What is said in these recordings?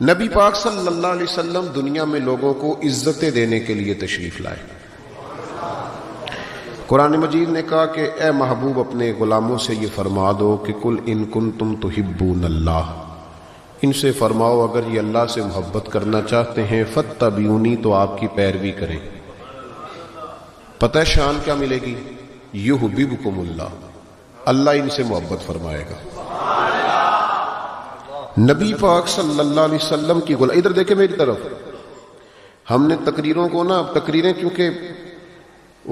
نبی پاک صلی اللہ علیہ وسلم دنیا میں لوگوں کو عزتیں دینے کے لیے تشریف لائے۔ قرآن مجید نے کہا کہ اے محبوب اپنے غلاموں سے یہ فرما دو کہ قل ان کنتم تحبون اللہ، ان سے فرماؤ اگر یہ اللہ سے محبت کرنا چاہتے ہیں فاتبعونی، تو آپ کی پیروی کریں۔ پتہ ہے شان کیا ملے گی؟ یحببکم اللہ، اللہ ان سے محبت فرمائے گا۔ نبی پاک صلی اللہ علیہ وسلم کی ادھر دیکھیں میری طرف، ہم نے تقریروں کو تقریریں کیونکہ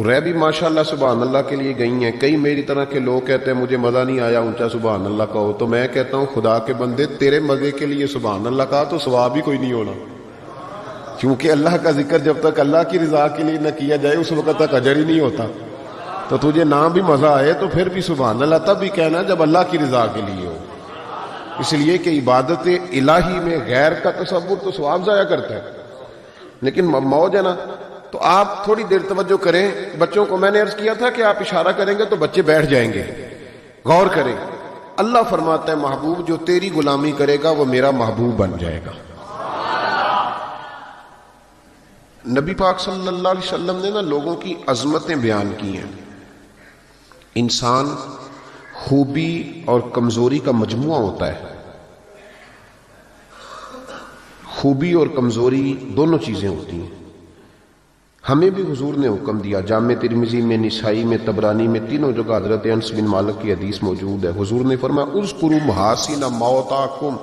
رہ بھی ماشاءاللہ سبحان اللہ کے لیے گئی ہیں، کئی میری طرح کے لوگ کہتے ہیں مجھے مزہ نہیں آیا اونچا سبحان اللہ کہو، تو میں کہتا ہوں خدا کے بندے تیرے مزے کے لیے سبحان اللہ کہا تو ثواب ہی کوئی نہیں ہونا، کیونکہ اللہ کا ذکر جب تک اللہ کی رضا کے لیے نہ کیا جائے اس وقت تک اجر ہی نہیں ہوتا۔ تو تجھے نہ بھی مزہ آئے تو پھر بھی سبحان اللہ تب بھی کہنا جب اللہ کی رضا کے لیے ہو، اس لیے کہ عبادت الہی میں غیر کا تصور تو ثواب ضائع کرتا ہے، لیکن موج ہے نا۔ تو آپ تھوڑی دیر توجہ کریں، بچوں کو میں نے عرض کیا تھا کہ آپ اشارہ کریں گے تو بچے بیٹھ جائیں گے، غور کریں۔ اللہ فرماتا ہے محبوب جو تیری غلامی کرے گا وہ میرا محبوب بن جائے گا۔ نبی پاک صلی اللہ علیہ وسلم نے لوگوں کی عظمتیں بیان کی ہیں۔ انسان خوبی اور کمزوری کا مجموعہ ہوتا ہے، خوبی اور کمزوری دونوں چیزیں ہوتی ہیں۔ ہمیں بھی حضور نے حکم دیا، جامع ترمذی میں، نسائی میں، طبرانی میں، تینوں جگہ حضرت انس بن مالک کی حدیث موجود ہے۔ حضور نے فرمایا اذکروا محاسن موتاکم،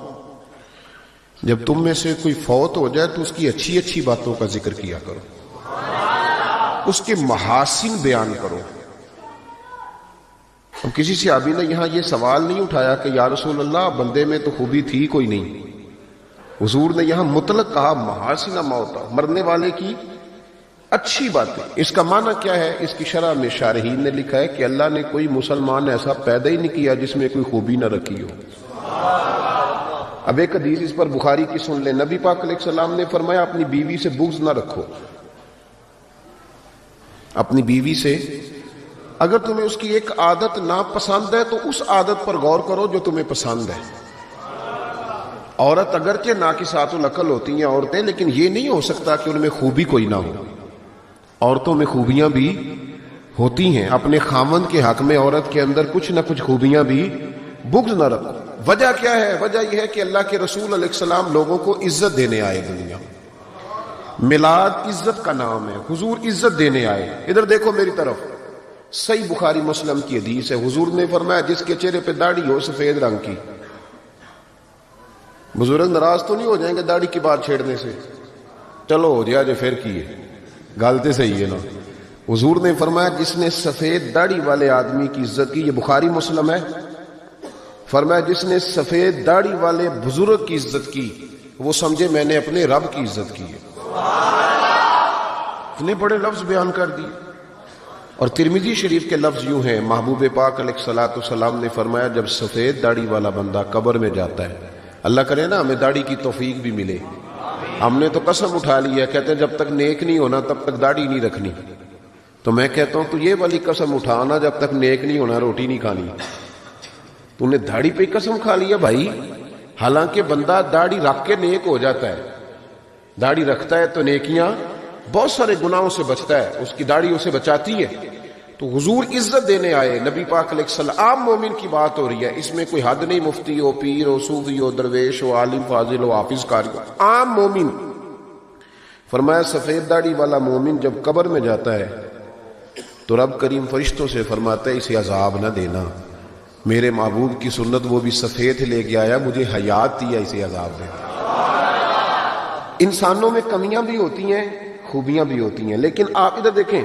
جب تم میں سے کوئی فوت ہو جائے تو اس کی اچھی اچھی باتوں کا ذکر کیا کرو، اس کے محاسن بیان کرو۔ اب کسی صحابی نے یہاں یہ سوال نہیں اٹھایا کہ یا رسول اللہ بندے میں تو خوبی تھی کوئی نہیں، حضور نے یہاں مطلق کہا محاسن موتا، مرنے والے کی اچھی باتیں۔ اس کا معنی کیا ہے؟ اس کی شرح میں شارحین نے لکھا ہے کہ اللہ نے کوئی مسلمان ایسا پیدا ہی نہیں کیا جس میں کوئی خوبی نہ رکھی ہو۔ اب ایک حدیث اس پر بخاری کی سن لیں، نبی پاک علیہ السلام نے فرمایا اپنی بیوی سے بغض نہ رکھو، اپنی بیوی سے اگر تمہیں اس کی ایک عادت ناپسند ہے تو اس عادت پر غور کرو جو تمہیں پسند ہے۔ عورت اگرچہ ناقصات العقل ہوتی ہیں عورتیں، لیکن یہ نہیں ہو سکتا کہ ان میں خوبی کوئی نہ ہو، عورتوں میں خوبیاں بھی ہوتی ہیں۔ اپنے خاوند کے حق میں عورت کے اندر کچھ نہ کچھ خوبیاں بھی، بغض نہ رکھو۔ وجہ کیا ہے؟ وجہ یہ ہے کہ اللہ کے رسول علیہ السلام لوگوں کو عزت دینے آئے دنیا میں، میلاد عزت کا نام ہے، حضور عزت دینے آئے۔ ادھر دیکھو میری طرف، صحیح بخاری مسلم کی حدیث ہے، حضور نے فرمایا جس کے چہرے پہ داڑھی ہو سفید رنگ کی، بزرگ ناراض تو نہیں ہو جائیں گے داڑھی کی بات چھیڑنے سے؟ چلو ہو جائے جو پھر کیے، غلطی صحیح ہے نا۔ حضور نے فرمایا جس نے سفید داڑھی والے آدمی کی عزت کی، یہ بخاری مسلم ہے، فرمایا جس نے سفید داڑھی والے بزرگ کی عزت کی وہ سمجھے میں نے اپنے رب کی عزت کی ہے۔ اتنے بڑے لفظ بیان کر دیے۔ اور ترمذی شریف کے لفظ یوں ہیں، محبوب پاک علیہ الصلوۃ والسلام نے فرمایا جب سفید داڑھی والا بندہ قبر میں جاتا ہے، اللہ کرے نا ہمیں داڑھی کی توفیق بھی ملے، ہم نے تو قسم اٹھا لی ہے، کہتے ہیں جب تک نیک نہیں ہونا تب تک داڑھی نہیں رکھنی، تو میں کہتا ہوں تو یہ والی قسم اٹھانا جب تک نیک نہیں ہونا روٹی نہیں کھانی۔ تو نے داڑھی پہ قسم کھا لیا بھائی، حالانکہ بندہ داڑھی رکھ کے نیک ہو جاتا ہے، داڑھی رکھتا ہے تو نیکیاں، بہت سارے گناہوں سے بچتا ہے، اس کی داڑھی اسے بچاتی ہے۔ تو حضور عزت دینے آئے، نبی پاک علیہ السلام، عام مومن کی بات ہو رہی ہے، اس میں کوئی حد نہیں، مفتی ہو، پیر ہو، صوفی ہو، درویش ہو، عالم فاضل ہو، حافظ قاری ہو، عام مومن۔ فرمایا سفید داڑھی والا مومن جب قبر میں جاتا ہے تو رب کریم فرشتوں سے فرماتا ہے اسے عذاب نہ دینا، میرے محبوب کی سنت وہ بھی سفید لے کے آیا، مجھے حیات دیا، اسے عذاب دے۔ انسانوں میں کمیاں بھی ہوتی ہیں، خوبیاں بھی ہوتی ہیں، لیکن آپ ادھر دیکھیں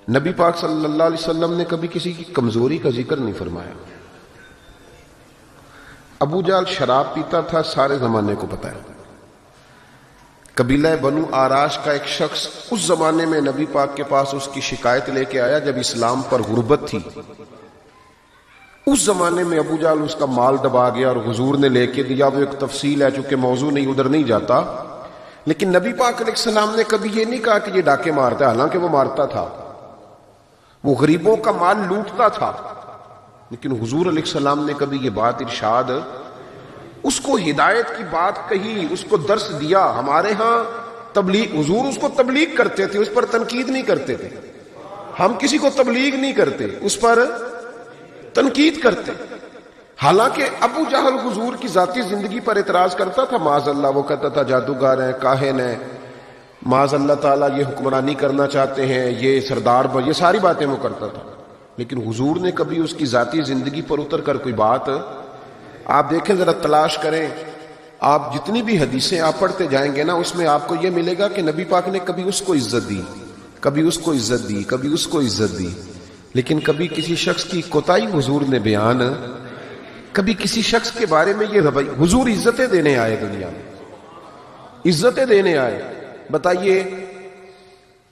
نبی پاک صلی اللہ علیہ وسلم نے کبھی کسی کی کمزوری کا ذکر نہیں فرمایا۔ ابو جہل شراب پیتا تھا، سارے زمانے کو پتا ہے۔ قبیلہ بنو آراش کا ایک شخص اس زمانے میں نبی پاک کے پاس اس کی شکایت لے کے آیا جب اسلام پر غربت تھی۔ اس زمانے میں ابو جہل اس کا مال دبا گیا اور حضور نے لے کے دیا، وہ ایک تفصیل ہے چونکہ موضوع نہیں، ادھر نہیں جاتا، لیکن نبی پاک علیہ السلام نے کبھی یہ نہیں کہا کہ یہ ڈاکے مارتا ہے، حالانکہ وہ مارتا تھا، وہ غریبوں کا مال لوٹتا تھا، لیکن حضور علیہ السلام نے کبھی یہ بات ارشاد اس کو ہدایت کی بات کہی، اس کو درس دیا. ہمارے ہاں تبلیغ، حضور اس کو تبلیغ کرتے تھے، اس پر تنقید نہیں کرتے تھے. ہم کسی کو تبلیغ نہیں کرتے، اس پر تنقید کرتے. حالانکہ ابو جہل حضور کی ذاتی زندگی پر اعتراض کرتا تھا، معاذ اللہ، وہ کہتا تھا جادوگر ہیں، کاہن ہیں، معاذ اللہ تعالیٰ یہ حکمرانی کرنا چاہتے ہیں، یہ سردار، یہ ساری باتیں وہ کرتا تھا. لیکن حضور نے کبھی اس کی ذاتی زندگی پر اتر کر کوئی بات، آپ دیکھیں ذرا تلاش کریں، آپ جتنی بھی حدیثیں آپ پڑھتے جائیں گے نا، اس میں آپ کو یہ ملے گا کہ نبی پاک نے کبھی اس کو عزت دی، کبھی اس کو عزت دی، کبھی اس کو عزت دی. لیکن کبھی کسی شخص کی کوتاہی حضور نے بیان، کبھی کسی شخص کے بارے میں یہ رویہ. حضور عزتیں دینے آئے، دنیا میں عزتیں دینے آئے. بتائیے،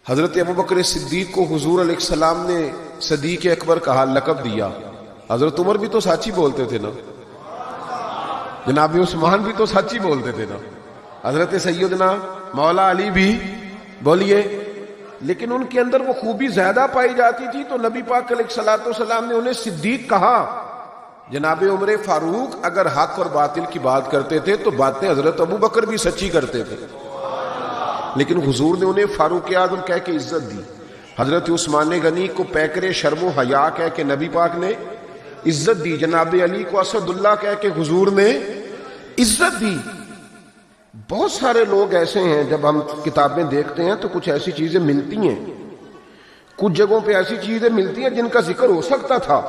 حضرت ابوبکر صدیق کو حضور علیہ السلام نے صدیق اکبر کہا، لقب دیا. حضرت عمر بھی تو سچ ہی بولتے تھے نا، جناب عثمان بھی تو سچ ہی بولتے تھے نا، حضرت سیدنا مولا علی بھی بولیے. لیکن ان کے اندر وہ خوبی زیادہ پائی جاتی تھی، تو نبی پاک علیہ الصلوۃ والسلام نے انہیں صدیق کہا. جناب عمر فاروق اگر حق اور باطل کی بات کرتے تھے تو باتیں حضرت ابوبکر بھی سچی کرتے تھے، لیکن حضور نے انہیں فاروق اعظم کہہ کے عزت دی. حضرت عثمان غنی کو پیکر شرم و حیا کہہ کے نبی پاک نے عزت دی. جناب علی کو اسد اللہ کہہ کے حضور نے عزت دی. بہت سارے لوگ ایسے ہیں، جب ہم کتابیں دیکھتے ہیں تو کچھ ایسی چیزیں ملتی ہیں، کچھ جگہوں پہ ایسی چیزیں ملتی ہیں جن کا ذکر ہو سکتا تھا،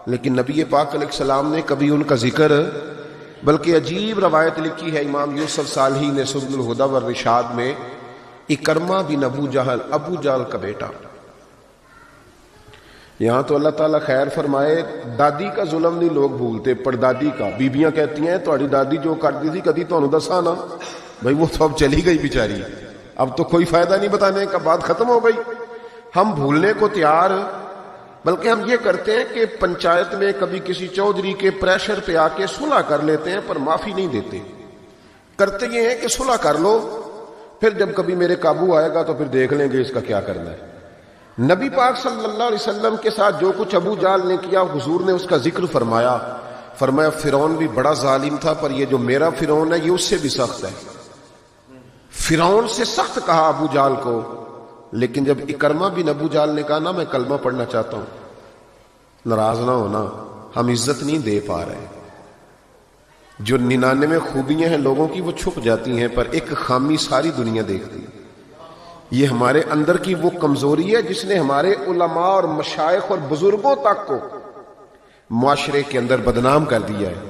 لیکن نبی پاک علیہ السلام نے کبھی ان کا ذکر. بلکہ عجیب روایت لکھی ہے امام یوسف صالحی نے سبل الہدی والرشاد میں، اکرمہ بن ابو جہل کا بیٹا. یہاں تو اللہ تعالیٰ خیر فرمائے، دادی کا ظلم نہیں لوگ بھولتے، پردادی کا. بیبیاں کہتی ہیں تہاڈی دادی جو کرتی تھی کدی تہانوں دساں نا. بھائی وہ تو اب چلی گئی بیچاری، اب تو کوئی فائدہ نہیں بتانے کا، بات ختم ہو گئی. ہم بھولنے کو تیار، بلکہ ہم یہ کرتے ہیں کہ پنچایت میں کبھی کسی چودھری کے پریشر پہ آ کے صلح کر لیتے ہیں، پر معافی نہیں دیتے. کرتے یہ ہیں کہ صلح کر لو، پھر جب کبھی میرے قابو آئے گا تو پھر دیکھ لیں گے اس کا کیا کرنا ہے. نبی پاک صلی اللہ علیہ وسلم کے ساتھ جو کچھ ابو جہل نے کیا، حضور نے اس کا ذکر فرمایا. فرعون بھی بڑا ظالم تھا، پر یہ جو میرا فرعون ہے یہ اس سے بھی سخت ہے. فرعون سے سخت کہا ابو جہل کو. لیکن جب اکرمہ بن ابو جہل نے کہا نا میں کلمہ پڑھنا چاہتا ہوں، ناراض نہ ہونا، ہم عزت نہیں دے پا رہے. جو 99 خوبیاں ہیں لوگوں کی وہ چھپ جاتی ہیں، پر ایک خامی ساری دنیا دیکھتی ہے. یہ ہمارے اندر کی وہ کمزوری ہے جس نے ہمارے علماء اور مشائخ اور بزرگوں تک کو معاشرے کے اندر بدنام کر دیا ہے.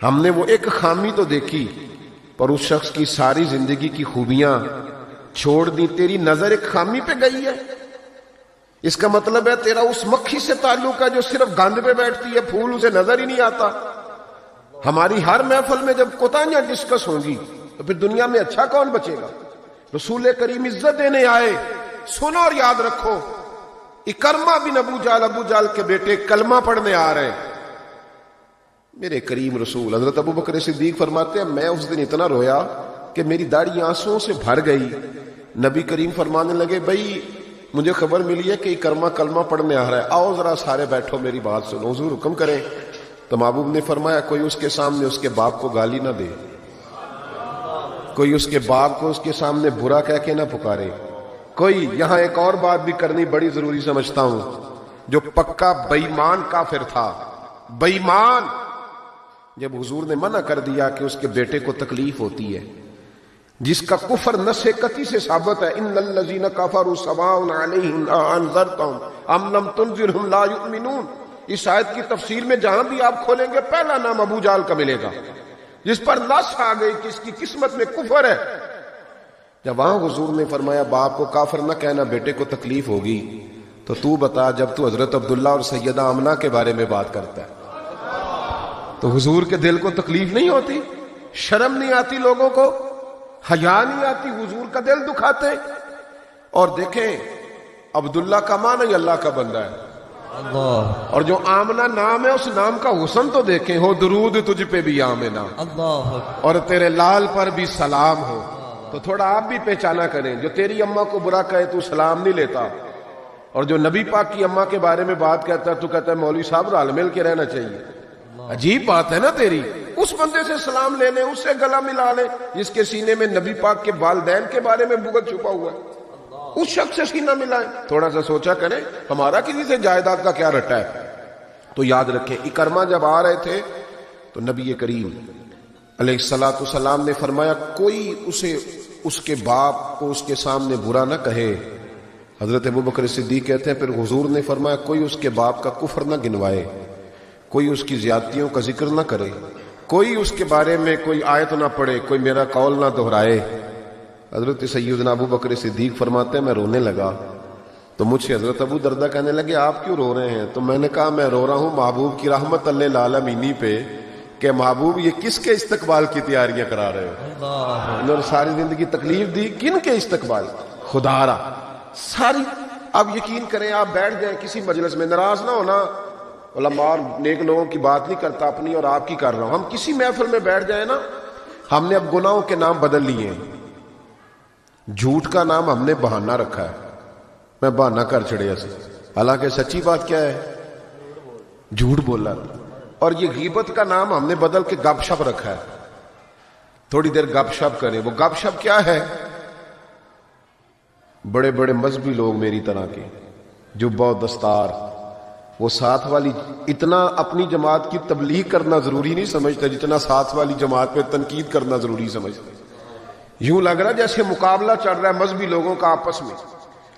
ہم نے وہ ایک خامی تو دیکھی، پر اس شخص کی ساری زندگی کی خوبیاں چھوڑ دی. تیری نظر ایک خامی پہ گئی ہے، اس کا مطلب ہے تیرا اس مکھی سے تعلق ہے جو صرف گند پہ بیٹھتی ہے، پھول اسے نظر ہی نہیں آتا. ہماری ہر محفل میں جب کوتاہیاں ڈسکس ہوں گی تو پھر دنیا میں اچھا کون بچے گا؟ رسول کریم عزت دینے آئے. سنو اور یاد رکھو، اکرمہ بن ابو جہل کے بیٹے کلمہ پڑھنے آ رہے. میرے کریم رسول حضرت ابو بکر صدیق فرماتے ہیں میں اس دن اتنا رویا کہ میری داڑھی آنسوں سے بھر گئی. نبی کریم فرمانے لگے بھائی مجھے خبر ملی ہے کہ اکرمہ کلمہ پڑھنے آ رہا ہے، آؤ ذرا سارے بیٹھو میری بات سنو، حضور حکم کریں. تو محبوب نے فرمایا کوئی اس کے سامنے اس کے باپ کو گالی نہ دے، کوئی اس کے باپ کو اس کے سامنے برا کہہ کے نہ پکارے. کوئی یہاں ایک اور بات بھی کرنی بڑی ضروری سمجھتا ہوں، جو پکا بے ایمان کافر تھا، بے ایمان، جب حضور نے منع کر دیا کہ اس کے بیٹے کو تکلیف ہوتی ہے، جس کا کفر نص قطعی سے ثابت ہے، ان الذین کفروا سواء علیہم انذرتهم ام لم تنذرهم لا یؤمنون. اس آیت کی تفسیر میں جہاں بھی آپ کھولیں گے پہلا نام ابو جہل کا ملے گا، جس پر نص آ گئی کہ اس کی قسمت میں کفر ہے. جب وہاں حضور نے فرمایا باپ کو کافر نہ کہنا، بیٹے کو تکلیف ہوگی، تو بتا جب تو حضرت عبداللہ اور سیدہ آمنہ کے بارے میں بات کرتا ہے تو حضور کے دل کو تکلیف نہیں ہوتی؟ شرم نہیں آتی لوگوں کو؟ حیا نہیں آتی؟ حضور کا دل دکھاتے. اور دیکھیں عبداللہ کا معنی اللہ کا بندہ ہے، اللہ. اور جو آمنہ نام ہے اس نام کا حسن تو دیکھیں، ہو درود تجھ پہ بھی آمنہ، اللہ، اور تیرے لال پر بھی سلام ہو. تو تھوڑا آپ بھی پہچانا کریں، جو تیری اماں کو برا کہے تو سلام نہیں لیتا، اور جو نبی پاک کی اماں کے بارے میں بات کہتا ہے تو کہتا ہے مولوی صاحب رال مل کے رہنا چاہیے. عجیب بات ہے نا تیری. اس بندے سے سلام لے لیں، اس سے گلا ملا لیں جس کے سینے میں نبی پاک کے والدین کے بارے میں بغض چھپا ہوا ہے، اس شخص سے سینہ ملائیں۔ تھوڑا سا سوچا کریں ہمارا کسی سے جائیداد کا کیا رٹا ہے۔ تو یاد رکھیں اکرمہ جب آ رہے تھے تو نبی کریم علیہ الصلوۃ والسلام نے فرمایا کوئی اسے اس کے باپ کو اس کے سامنے برا نہ کہے۔ حضرت ابوبکر صدیق کہتے ہیں پھر حضور نے فرمایا کوئی اس کے باپ کا کفر نہ گنوائے، کوئی اس کی زیادتیوں کا ذکر نہ کرے، کوئی اس کے بارے میں کوئی آیت نہ پڑھے، کوئی میرا قول نہ دہرائے۔ حضرت سیدنا ابوبکر صدیق فرماتے ہیں میں رونے لگا تو مجھ سے حضرت ابو دردہ کہنے لگے آپ کیوں رو رہے ہیں؟ تو میں نے کہا میں رو رہا ہوں محبوب کی رحمت للعالمین پہ کہ محبوب یہ کس کے استقبال کی تیاریاں کرا رہے ہو؟ انہوں نے ساری زندگی تکلیف دی، کن کے استقبال؟ خدا را ساری۔ اب یقین کریں آپ بیٹھ جائیں کسی مجلس میں، ناراض نہ ہونا، علماء اور نیک لوگوں کی بات نہیں کرتا، اپنی اور آپ کی کر رہا ہوں۔ ہم کسی محفل میں بیٹھ جائیں نا، ہم نے اب گناہوں کے نام بدل لیے ہیں۔ جھوٹ کا نام ہم نے بہانہ رکھا ہے، میں بہانہ کر چڑیا سے، حالانکہ سچی بات کیا ہے؟ جھوٹ بولا۔ اور یہ غیبت کا نام ہم نے بدل کے گپ شپ رکھا ہے، تھوڑی دیر گپ شپ کریں۔ وہ گپ شپ کیا ہے؟ بڑے بڑے مذہبی لوگ میری طرح کے جبہ و دستار، وہ ساتھ والی اتنا اپنی جماعت کی تبلیغ کرنا ضروری نہیں سمجھتا جتنا ساتھ والی جماعت پہ تنقید کرنا ضروری سمجھتا۔ یوں لگ رہا جیسے مقابلہ چل رہا ہے مذہبی لوگوں کا آپس میں،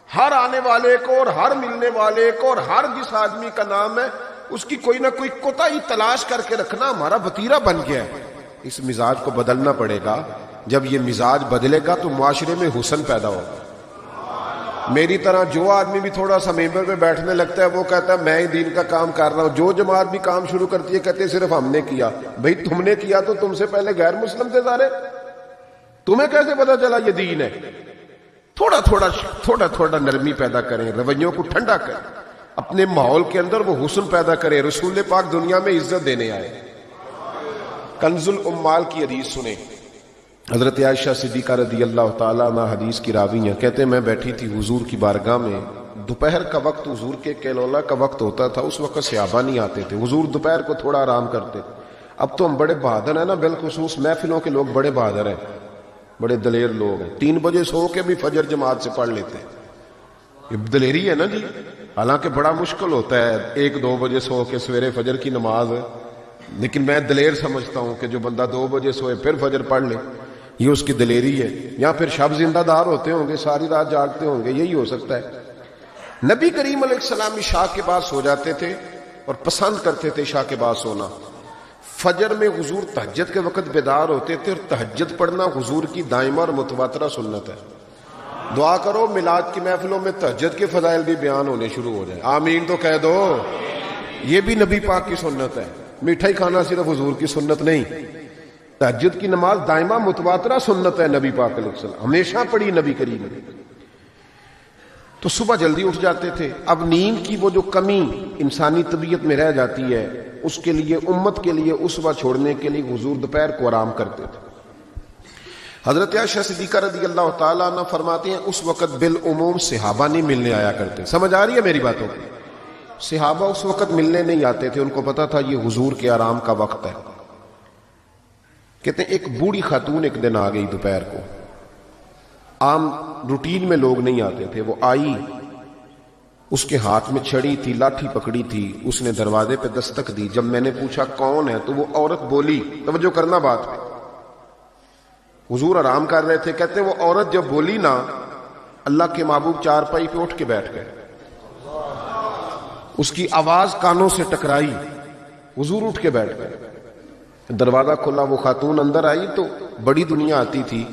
ہر آنے والے کو اور ہر ملنے والے کو اور ہر جس آدمی کا نام ہے اس کی کوئی نہ کوئی کوتاہی تلاش کر کے رکھنا ہمارا وتیرہ بن گیا ہے۔ اس مزاج کو بدلنا پڑے گا، جب یہ مزاج بدلے گا تو معاشرے میں حسن پیدا ہوگا۔ میری طرح جو آدمی بھی تھوڑا سا ممبر پہ بیٹھنے لگتا ہے وہ کہتا ہے میں ہی دین کا کام کر رہا ہوں، جو جماعت بھی کام شروع کرتی ہے کہتے ہیں صرف ہم نے کیا۔ بھئی تم نے کیا تو تم سے پہلے غیر مسلم تھے سارے، تمہیں کیسے پتا چلا یہ دین ہے؟ تھوڑا تھوڑا نرمی پیدا کریں، رویوں کو ٹھنڈا کریں، اپنے ماحول کے اندر وہ حسن پیدا کریں۔ رسول پاک دنیا میں عزت دینے آئے۔ کنز الامال کی حدیث سنیں، حضرت عائشہ صدیقہ رضی اللہ تعالیٰ عنہ حدیث کی راوی ہیں، کہتے ہیں میں بیٹھی تھی حضور کی بارگاہ میں، دوپہر کا وقت حضور کے کیلولا کا وقت ہوتا تھا، اس وقت صحابہ نہیں آتے تھے، حضور دوپہر کو تھوڑا آرام کرتے۔ اب تو ہم بڑے بہادر ہیں نا، بالخصوص محفلوں کے لوگ بڑے بہادر ہیں، بڑے دلیر لوگ ہیں، 3 بجے سو کے بھی فجر جماعت سے پڑھ لیتے ہیں، یہ دلیری ہے نا جی۔ حالانکہ بڑا مشکل ہوتا ہے 1-2 بجے سو کے سویرے فجر کی نماز ہے، لیکن میں دلیر سمجھتا ہوں کہ جو بندہ 2 بجے سوئے پھر فجر پڑھ لے، یہ اس کی دلیری ہے۔ یا پھر شب زندہ دار ہوتے ہوں گے، ساری رات جاگتے ہوں گے، یہی ہو سکتا ہے۔ نبی کریم علیہ السلام عشاء کے بعد سو جاتے تھے اور پسند کرتے تھے عشاء کے بعد سونا۔ فجر میں حضور تہجد کے وقت بیدار ہوتے تھے، اور تہجد پڑھنا حضور کی دائمہ اور متواترہ سنت ہے۔ دعا کرو میلاد کی محفلوں میں تہجد کے فضائل بھی بیان ہونے شروع ہو جائیں، آمین تو کہہ دو۔ یہ بھی نبی پاک کی سنت ہے، میٹھائی کھانا صرف حضور کی سنت نہیں، تہجد کی نماز دائمہ متواترہ سنت ہے نبی پاک علیہ السلام، ہمیشہ پڑھی نبی کریم نے۔ تو صبح جلدی اٹھ جاتے تھے۔ اب نیند کی وہ جو کمی انسانی طبیعت میں رہ جاتی ہے، اس کے لیے امت کے لیے اسوہ چھوڑنے کے لیے حضور دوپہر کو آرام کرتے تھے۔ حضرت عائشہ صدیقہ رضی اللہ تعالیٰ عنہ فرماتے ہیں اس وقت بالعموم صحابہ نہیں ملنے آیا کرتے۔ سمجھ آ رہی ہے میری باتوں کی؟ صحابہ اس وقت ملنے نہیں آتے تھے، ان کو پتا تھا یہ حضور کے آرام کا وقت ہے۔ کہتے ہیں ایک بوڑھی خاتون ایک دن آ گئی دوپہر کو، عام روٹین میں لوگ نہیں آتے تھے، وہ آئی، اس کے ہاتھ میں چھڑی تھی، لاٹھی پکڑی تھی، اس نے دروازے پہ دستک دی۔ جب میں نے پوچھا کون ہے تو وہ عورت بولی، توجہ کرنا بات پہ، حضور آرام کر رہے تھے، کہتے ہیں وہ عورت جب بولی نا، اللہ کے محبوب چارپائی پہ اٹھ کے بیٹھ گئے، اس کی آواز کانوں سے ٹکرائی، حضور اٹھ کے بیٹھ گئے۔ دروازہ کھلا، وہ خاتون اندر آئی تو بڑی دنیا آتی تھی،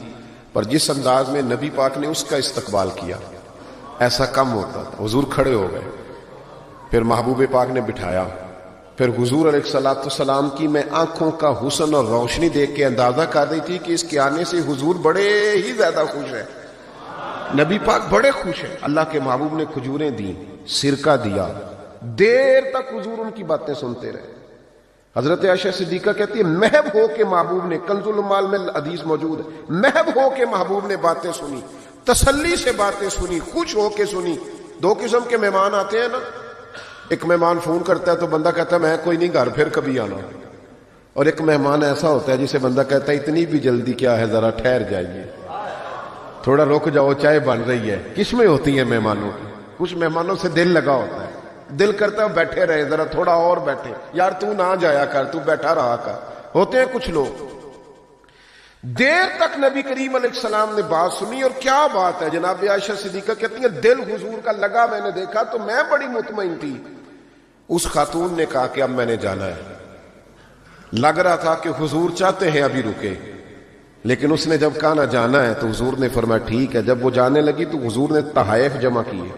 پر جس انداز میں نبی پاک نے اس کا استقبال کیا ایسا کم ہوتا تھا۔ حضور کھڑے ہو گئے، پھر محبوب پاک نے بٹھایا، پھر حضور علیہ الصلوۃ والسلام کی میں آنکھوں کا حسن اور روشنی دیکھ کے اندازہ کر رہی تھی کہ اس کے آنے سے حضور بڑے ہی زیادہ خوش ہیں، نبی پاک بڑے خوش ہیں۔ اللہ کے محبوب نے کھجوریں دیں، سرکہ دیا، دیر تک حضور ان کی باتیں سنتے رہے۔ حضرت عائشہ صدیقہ کہتی ہے محب ہو کے محبوب نے، کنز الامال میں حدیث موجود ہے، محب ہو کے محبوب نے باتیں سنی، تسلی سے باتیں سنی، خوش ہو کے سنی۔ 2 قسم کے مہمان آتے ہیں نا، ایک مہمان فون کرتا ہے تو بندہ کہتا ہے میں کوئی نہیں گھر پھر کبھی آنا، اور ایک مہمان ایسا ہوتا ہے جسے بندہ کہتا ہے اتنی بھی جلدی کیا ہے، ذرا ٹھہر جائیے، تھوڑا رک جاؤ، چائے بن رہی ہے۔ کس میں ہوتی ہے مہمانوں کی؟ کچھ مہمانوں سے دل لگا ہوتا ہے، دل کرتا ہے بیٹھے رہے، ذرا تھوڑا اور بیٹھے، یار تو نہ جایا کر، تو بیٹھا رہا کر۔ ہوتے ہیں کچھ لوگ۔ دیر تک نبی کریم علیہ السلام نے بات سنی، اور کیا بات ہے، جناب عائشہ صدیقہ کہتی ہیں دل حضور کا لگا، میں نے دیکھا تو میں بڑی مطمئن تھی۔ اس خاتون نے کہا کہ اب میں نے جانا ہے۔ لگ رہا تھا کہ حضور چاہتے ہیں ابھی رکے، لیکن اس نے جب کہا نہ جانا ہے تو حضور نے فرمایا ٹھیک ہے۔ جب وہ جانے لگی تو حضور نے تحائف جمع کیے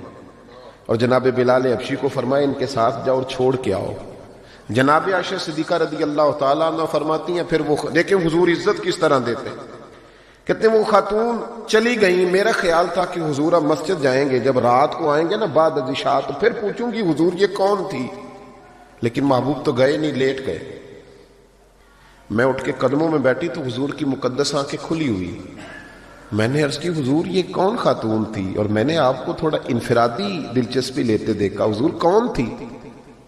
اور جناب بلال حبشی کو فرمایا ان کے ساتھ جاؤ اور چھوڑ کے آؤ۔ جناب عائشہ صدیقہ رضی اللہ تعالیٰ عنہ فرماتی ہیں پھر وہ دیکھیں حضور عزت کس طرح دیتے ہیں، کہتے ہیں وہ خاتون چلی گئیں، میرا خیال تھا کہ حضور اب مسجد جائیں گے، جب رات کو آئیں گے نا بعد از عشاء تو پھر پوچھوں گی حضور یہ کون تھی، لیکن محبوب تو گئے نہیں، لیٹ گئے۔ میں اٹھ کے قدموں میں بیٹھی تو حضور کی مقدس آنکھیں کھلی ہوئی۔ میں نے عرض کی حضور یہ کون خاتون تھی؟ اور میں نے آپ کو تھوڑا انفرادی دلچسپی لیتے دیکھا، حضور کون تھی؟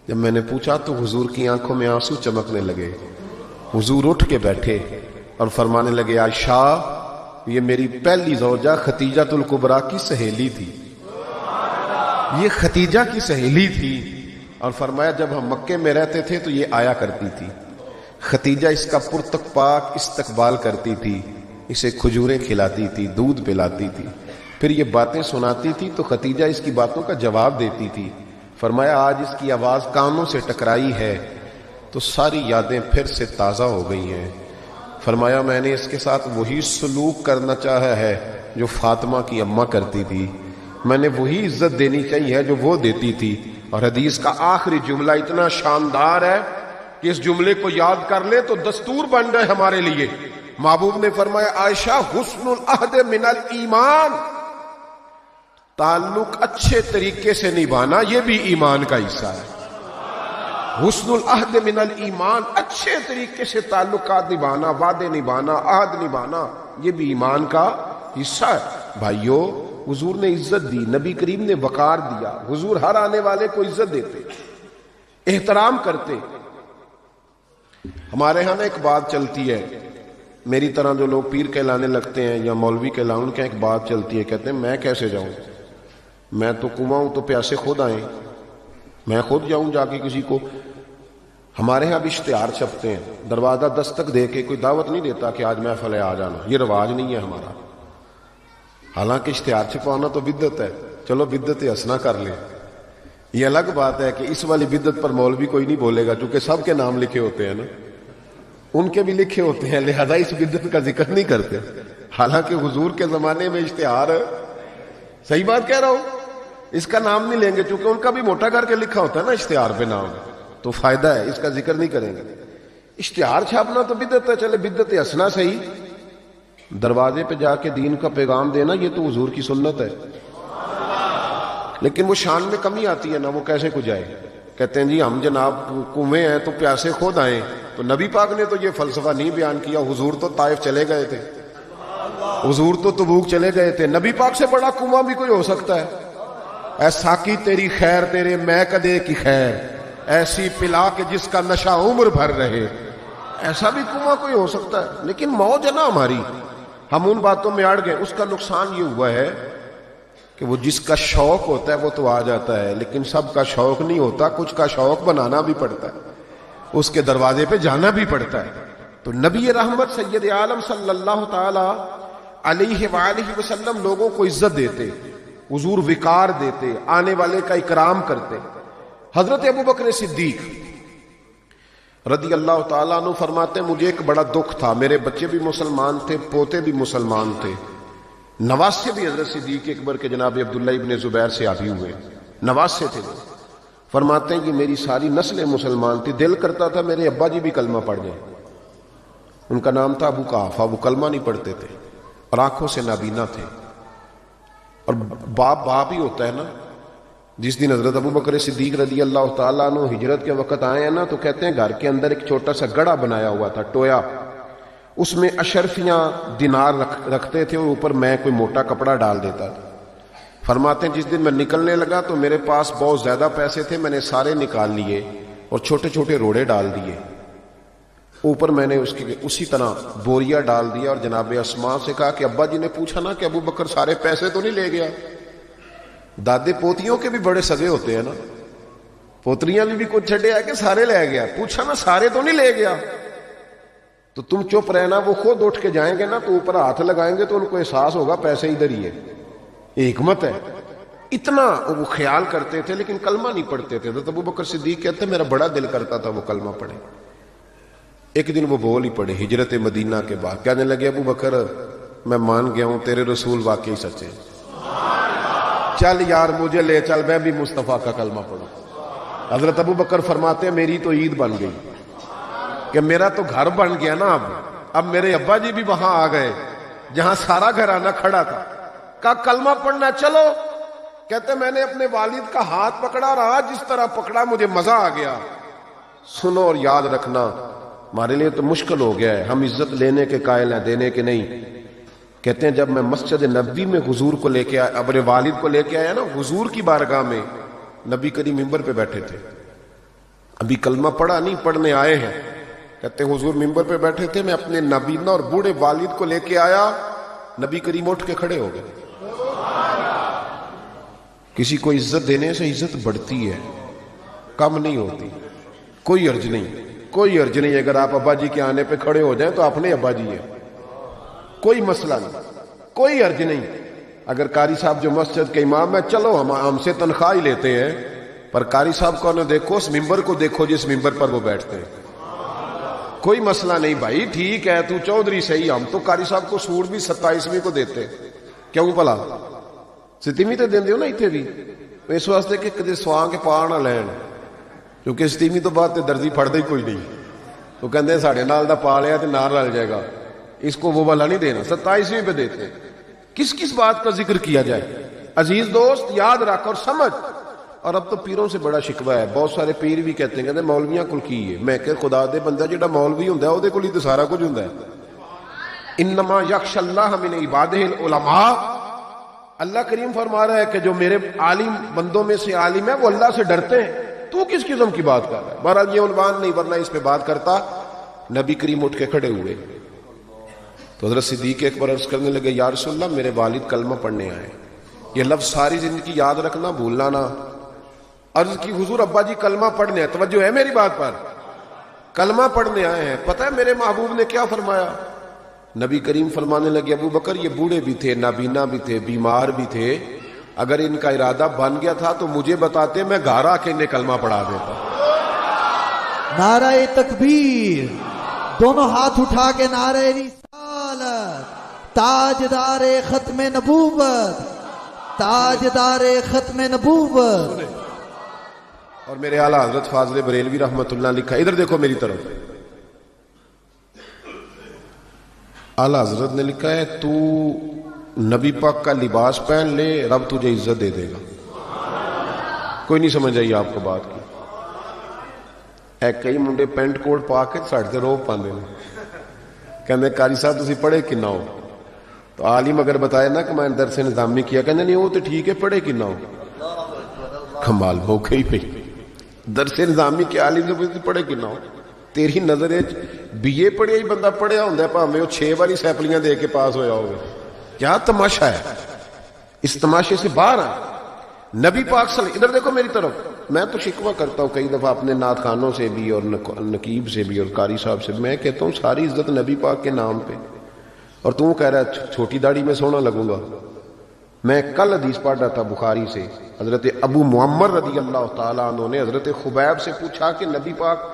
جب میں نے پوچھا تو حضور کی آنکھوں میں آنسو چمکنے لگے۔ حضور اٹھ کے بیٹھے اور فرمانے لگے عائشہ یہ میری پہلی زوجہ ختیجہ الکبریٰ کی سہیلی تھی، یہ ختیجہ کی سہیلی تھی۔ اور فرمایا جب ہم مکے میں رہتے تھے تو یہ آیا کرتی تھی، ختیجہ اس کا پرتک پاک استقبال کرتی تھی، اسے کھجوریں کھلاتی تھی، دودھ پلاتی تھی، پھر یہ باتیں سناتی تھی تو ختیجہ اس کی باتوں کا جواب دیتی تھی۔ فرمایا آج اس کی آواز کانوں سے ٹکرائی ہے تو ساری یادیں پھر سے تازہ ہو گئی ہیں۔ فرمایا میں نے اس کے ساتھ وہی سلوک کرنا چاہا ہے جو فاطمہ کی اماں کرتی تھی، میں نے وہی عزت دینی چاہیے جو وہ دیتی تھی۔ اور حدیث کا آخری جملہ اتنا شاندار ہے کہ اس جملے کو یاد کر لیں تو دستور بن گئے ہمارے لیے۔ محبوب نے فرمایا عائشہ حسن العہد من الایمان، تعلق اچھے طریقے سے نبھانا یہ بھی ایمان کا حصہ ہے۔ حسن العہد من الایمان، اچھے طریقے سے تعلقات نبھانا، وعدے نبھانا، عہد نبھانا یہ بھی ایمان کا حصہ ہے۔ بھائیو حضور نے عزت دی، نبی کریم نے وقار دیا، حضور ہر آنے والے کو عزت دیتے، احترام کرتے۔ ہمارے ہاں ایک بات چلتی ہے، میری طرح جو لوگ پیر کہلانے لگتے ہیں یا مولوی کہلانے، ان کے ایک بات چلتی ہے، کہتے ہیں میں کیسے جاؤں، میں تو کنواں ہوں تو پیاسے خود آئیں، میں خود جاؤں جا کے کسی کو۔ ہمارے ہاں بھی اشتہار چھپتے ہیں، دروازہ دستک دے کے کوئی دعوت نہیں دیتا کہ آج محفل ہے آ جانا، یہ رواج نہیں ہے ہمارا۔ حالانکہ اشتہار چھپانا تو بدعت ہے، چلو بدعت حسنہ کر لیں۔ یہ الگ بات ہے کہ اس والی بدعت پر مولوی کوئی نہیں بولے گا، چونکہ سب کے نام لکھے ہوتے ہیں نا، ان کے بھی لکھے ہوتے ہیں، لہذا اس بدعت کا ذکر نہیں کرتے۔ حالانکہ حضور کے زمانے میں اشتہار، صحیح بات کہہ رہا ہوں، اس کا نام نہیں لیں گے، چونکہ ان کا بھی موٹا کر کے لکھا ہوتا ہے نا اشتہار پہ نام، تو فائدہ ہے، اس کا ذکر نہیں کریں گے۔ اشتہار چھاپنا تو بدعت ہے، چلے بدعت حسنہ صحیح، دروازے پہ جا کے دین کا پیغام دینا یہ تو حضور کی سنت ہے، لیکن وہ شان میں کمی آتی ہے نا، وہ کیسے کو جائے؟ کہتے ہیں جی ہم جناب کنویں ہیں تو پیاسے خود آئیں، تو نبی پاک نے تو یہ فلسفہ نہیں بیان کیا، حضور تو طائف چلے گئے تھے، حضور تو تبوک چلے گئے تھے، نبی پاک سے بڑا کنواں بھی کوئی ہو سکتا ہے؟ اے ساقی تیری خیر تیرے میں کدے کی خیر، ایسی پلا کہ جس کا نشہ عمر بھر رہے، ایسا بھی کنواں کوئی ہو سکتا ہے؟ لیکن موج ہے نا ہماری، ہم ان باتوں میں اڑ گئے۔ اس کا نقصان یہ ہوا ہے کہ وہ جس کا شوق ہوتا ہے وہ تو آ جاتا ہے، لیکن سب کا شوق نہیں ہوتا، کچھ کا شوق بنانا بھی پڑتا ہے، اس کے دروازے پہ جانا بھی پڑتا ہے۔ تو نبی رحمت سید عالم صلی اللہ تعالی علیہ وآلہ وسلم لوگوں کو عزت دیتے، حضور وقار دیتے، آنے والے کا اکرام کرتے۔ حضرت ابوبکر صدیق رضی اللہ تعالیٰ عنہ فرماتے ہیں مجھے ایک بڑا دکھ تھا، میرے بچے بھی مسلمان تھے، پوتے بھی مسلمان تھے، نواسے بھی حضرت صدیق اکبر کے جناب عبداللہ ابن زبیر سے آبی ہوئے، نواسے تھے۔ فرماتے ہیں کہ میری ساری نسل مسلمان تھی، دل کرتا تھا میرے ابا جی بھی کلمہ پڑھ جائیں۔ ان کا نام تھا ابو قحافہ، وہ کلمہ نہیں پڑھتے تھے اور آنکھوں سے نابینا تھے، اور باپ ہی ہوتا ہے نا۔ جس دن حضرت ابوبکر صدیق رضی اللہ تعالیٰ عنہ ہجرت کے وقت آئے ہیں نا، تو کہتے ہیں گھر کے اندر ایک چھوٹا سا گڑھا بنایا ہوا تھا، ٹویا، اس میں اشرفیاں دینار رکھتے تھے اور اوپر میں کوئی موٹا کپڑا ڈال دیتا تھا۔ فرماتے ہیں جس دن میں نکلنے لگا تو میرے پاس بہت زیادہ پیسے تھے، میں نے سارے نکال لیے اور چھوٹے چھوٹے روڑے ڈال دیے۔ اوپر میں نے اس کی اسی طرح بوریا ڈال دیا اور جناب اسماء سے کہا کہ ابا جی نے پوچھا نا کہ ابو بکر سارے پیسے تو نہیں لے گیا؟ دادے پوتیوں کے بھی بڑے سگے ہوتے ہیں نا، پوتریاں بھی کچھ چھڑے آ کے سارے لے گیا، پوچھا نا سارے تو نہیں لے گیا؟ تو تم چپ رہنا، وہ خود اٹھ کے جائیں گے نا تو اوپر ہاتھ لگائیں گے تو ان کو احساس ہوگا پیسے ادھر ہی ہے. یہ حکمت ہے. اتنا وہ خیال کرتے تھے لیکن کلمہ نہیں پڑھتے تھے. تو ابو بکر صدیق کہتے میرا بڑا دل کرتا تھا وہ کلمہ پڑھے. ایک دن وہ بول ہی پڑے ہجرت مدینہ کے بعد، کہنے لگے ابو بکر میں مان گیا ہوں تیرے رسول واقعی سچے، چل یار مجھے لے چل میں بھی مصطفیٰ کا کلمہ پڑھوں. حضرت ابو بکر فرماتے ہیں میری تو عید بن گئی کہ میرا تو گھر بن گیا نا. اب میرے ابا جی بھی وہاں آ گئے جہاں سارا گھرانہ کھڑا تھا. کہا کلمہ پڑھنا چلو. کہتے میں نے اپنے والد کا ہاتھ پکڑا رہا، جس طرح پکڑا مجھے مزہ آ گیا. سنو اور یاد رکھنا ہمارے لیے تو مشکل ہو گیا ہے، ہم عزت لینے کے قائل ہیں دینے کے نہیں. کہتے ہیں جب میں مسجد نبوی میں حضور کو لے کے آیا، اپنے والد کو لے کے آیا نا حضور کی بارگاہ میں، نبی کریم ممبر پہ بیٹھے تھے، ابھی کلمہ پڑھا نہیں، پڑھنے آئے ہیں. کہتے ہیں حضور ممبر پہ بیٹھے تھے، میں اپنے نابینا اور بوڑھے والد کو لے کے آیا، نبی کریم اٹھ کے کھڑے ہو گئے. کسی کو عزت دینے سے عزت بڑھتی ہے، کم نہیں ہوتی. کوئی عرض نہیں، کوئی عرض نہیں. اگر آپ ابا جی کے آنے پہ کھڑے ہو جائیں تو اپنے ابا جی ہیں، کوئی مسئلہ نہیں، کوئی عرض نہیں. اگر قاری صاحب جو مسجد کے امام ہے، چلو ہم سے تنخواہ ہی لیتے ہیں، پر قاری صاحب کو نہ دیکھو، اس ممبر کو دیکھو جس ممبر پر وہ بیٹھتے ہیں. کوئی مسئلہ نہیں بھائی، ٹھیک ہے تو چودھری صحیح، ہم تو قاری صاحب کو سوٹ بھی 27ویں کو دیتے. کیوں بھلا 27ویں تو دیندے ہو نا اتنے بھی، اس واسطے کہ کدے سواں کے پا نہ لین، کیونکہ 27ویں تو بعد درزی پھڑتا ہی کوئی نہیں. تو کہتے ہیں ساڑھے نال دا پا لیا تو نال رل جائے گا، اس کو وہ والا نہیں دینا، 27ویں پہ دیتے. کس کس بات کا ذکر کیا جائے؟ عزیز دوست یاد رکھ اور سمجھ. اور اب تو پیروں سے بڑا شکوہ ہے، بہت سارے پیر بھی کہتے ہیں کہتے مولویاں کل کی ہے. میں کہ خدا دے بندہ جڑا مولوی ہوندا ہے اودے کول ہی تے سارا کچھ ہوندا ہے. انما یخشى اللہ من عبادہ العلماء. اللہ کریم فرما رہا ہے کہ جو میرے عالم بندوں میں سے عالم ہے وہ اللہ سے ڈرتے ہیں. تو کس قسم کی بات کر رہا ہے؟ بہرحال یہ عنوان نہیں، ورنہ اس پہ بات کرتا. نبی کریم اٹھ کے کھڑے ہوئے تو حضرت صدیق اکبر عرض کرنے لگے یا رسول اللہ میرے والد کلمہ پڑھنے آئے. یہ لفظ ساری زندگی یاد رکھنا، بھولنا نہ. عرض کی حضور ابا جی کلمہ پڑھنے ہیں، توجہ ہے میری بات پر، کلمہ پڑھنے آئے ہیں. پتہ ہے میرے محبوب نے کیا فرمایا؟ نبی کریم فرمانے لگے ابو بکر یہ بوڑھے بھی تھے، نابینا بھی تھے، بیمار بھی تھے، اگر ان کا ارادہ بن گیا تھا تو مجھے بتاتے، میں گھر آ کے انہیں کلمہ پڑھا دیتا. نعرہ تکبیر، دونوں ہاتھ اٹھا کے نعرہ رسالت، تاجدار ختم نبوت، تاجدار ختم نبوت. اور میرے اعلیٰ حضرت فاضل بریلوی رحمۃ اللہ لکھا، ادھر دیکھو میری طرف، اعلیٰ حضرت نے لکھا ہے تو نبی پاک کا لباس پہن لے رب تجھے عزت دے دے گا. کوئی نہیں سمجھ آئی آپ کو بات کی؟ ہے کئی منڈے پینٹ کوٹ پا کے ساڑھے تے روب پاندے نے، کہنے قاری صاحب تسی پڑھے کنا ہو؟ تو عالم اگر بتائے نا کہ میں درس نظامی کیا، کہنے نہیں وہ تو ٹھیک ہے، پڑھے کنا ہو؟ کمال موقع ہی پہ درس نظامی کے عالم سے پوچھتے پڑھے کنا ہو؟ تیری نظر بی اے پڑھیا ہی بندہ پڑھیا ہوندا ہے بھاویں وہ 6 باری سیپلیاں دے کے پاس ہویا ہوگا. کیا تماشا ہے؟ اس تماشے سے باہر آ. نبی پاک صلی، ادھر دیکھو میری طرف. میں تو شکوہ کرتا ہوں کئی دفعہ اپنے نعت خانوں سے بھی اور نقیب سے بھی اور قاری صاحب سے، میں کہتا ہوں ساری عزت نبی پاک کے نام پہ، اور تم کہہ رہا ہے چھوٹی داڑھی میں سونا لگوں گا. میں کل حدیث پڑھ رہا تھا بخاری سے، حضرت ابو معمر رضی اللہ تعالیٰ عنہ نے حضرت خبیب سے پوچھا کہ نبی پاک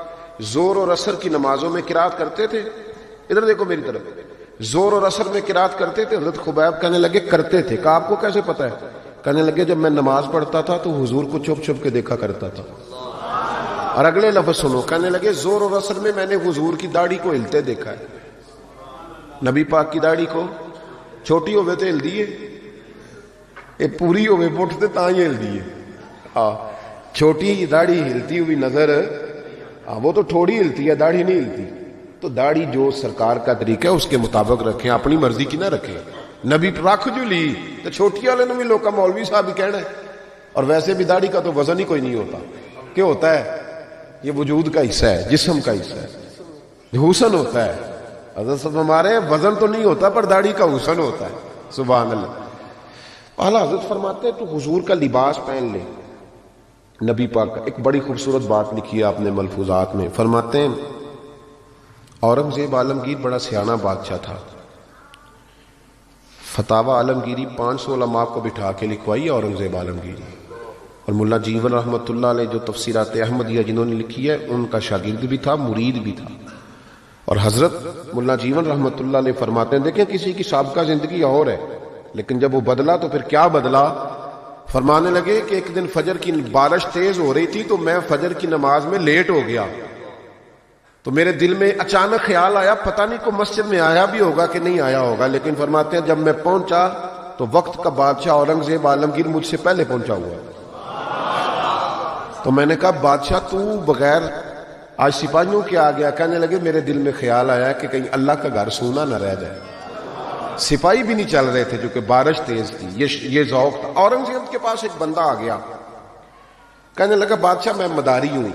زور اور عصر کی نمازوں میں قرات کرتے تھے؟ ادھر دیکھو میری طرف، زور اور عصر میں قرات کرتے تھے؟ حضرت خبیب کہنے لگے کرتے تھے. کہا آپ کو کیسے پتہ ہے؟ کہنے لگے جب میں نماز پڑھتا تھا تو حضور کو چھپ چھپ کے دیکھا کرتا تھا. اور اگلے لفظ سنو، کہنے لگے زور اور عصر میں میں نے حضور کی داڑھی کو ہلتے دیکھا ہے. نبی پاک کی داڑھی کو چھوٹی ہوئے تو ہل دیے، یہ پوری ہوئے پٹھتے تا ہی ہل دیے. چھوٹی داڑھی ہلتی ہوئی نظر، وہ تو تھوڑی ہلتی ہے، داڑھی نہیں ہلتی. تو داڑھی جو سرکار کا طریقہ ہے اس کے مطابق رکھیں، اپنی مرضی کی نہ رکھیں. نبی رکھ جو لی تو چھوٹی والے نے بھی لوگ کا مولوی صاحب ہی کہنا ہے. اور ویسے بھی داڑھی کا تو وزن ہی کوئی نہیں ہوتا. کیا ہوتا ہے؟ یہ وجود کا حصہ ہے، جسم کا حصہ ہے. حسن ہوتا ہے. حضرت صاحب ہمارے وزن تو نہیں ہوتا پر داڑھی کا حسن ہوتا ہے. سبحان اللہ. اعلیٰ حضرت فرماتے ہیں تو حضور کا لباس پہن لے. نبی پاک کا ایک بڑی خوبصورت بات لکھی ہے آپ نے ملفوظات میں. فرماتے ہیں اورنگزیب عالمگیر بڑا سیانہ بادشاہ تھا. فتاوی عالمگیری 500 علماء کو بٹھا کے لکھوائی اورنگزیب عالمگیری. اور ملا جیون رحمۃ اللہ علیہ جو تفسیرات احمدیہ جنہوں نے لکھی ہے ان کا شاگرد بھی تھا, مرید بھی تھا. اور حضرت ملا جیون رحمۃ اللہ علیہ فرماتے ہیں دیکھیں کسی کی سابقہ زندگی اور ہے لیکن جب وہ بدلا تو پھر کیا بدلا. فرمانے لگے کہ ایک دن فجر کی بارش تیز ہو رہی تھی تو میں فجر کی نماز میں لیٹ ہو گیا تو میرے دل میں اچانک خیال آیا پتہ نہیں کو مسجد میں آیا بھی ہوگا کہ نہیں آیا ہوگا. لیکن فرماتے ہیں جب میں پہنچا تو وقت کا بادشاہ اورنگزیب عالمگیر مجھ سے پہلے پہنچا ہوا. تو میں نے کہا بادشاہ تو بغیر آج سپاہیوں کے آ گیا. کہنے لگے میرے دل میں خیال آیا کہ کہیں اللہ کا گھر سونا نہ رہ جائے. سپاہی بھی نہیں چل رہے تھے جو کہ بارش تیز تھی. یہ ذوق تھا. اورنگزیب کے پاس ایک بندہ آ گیا کہنے لگا بادشاہ میں مداری ہوں,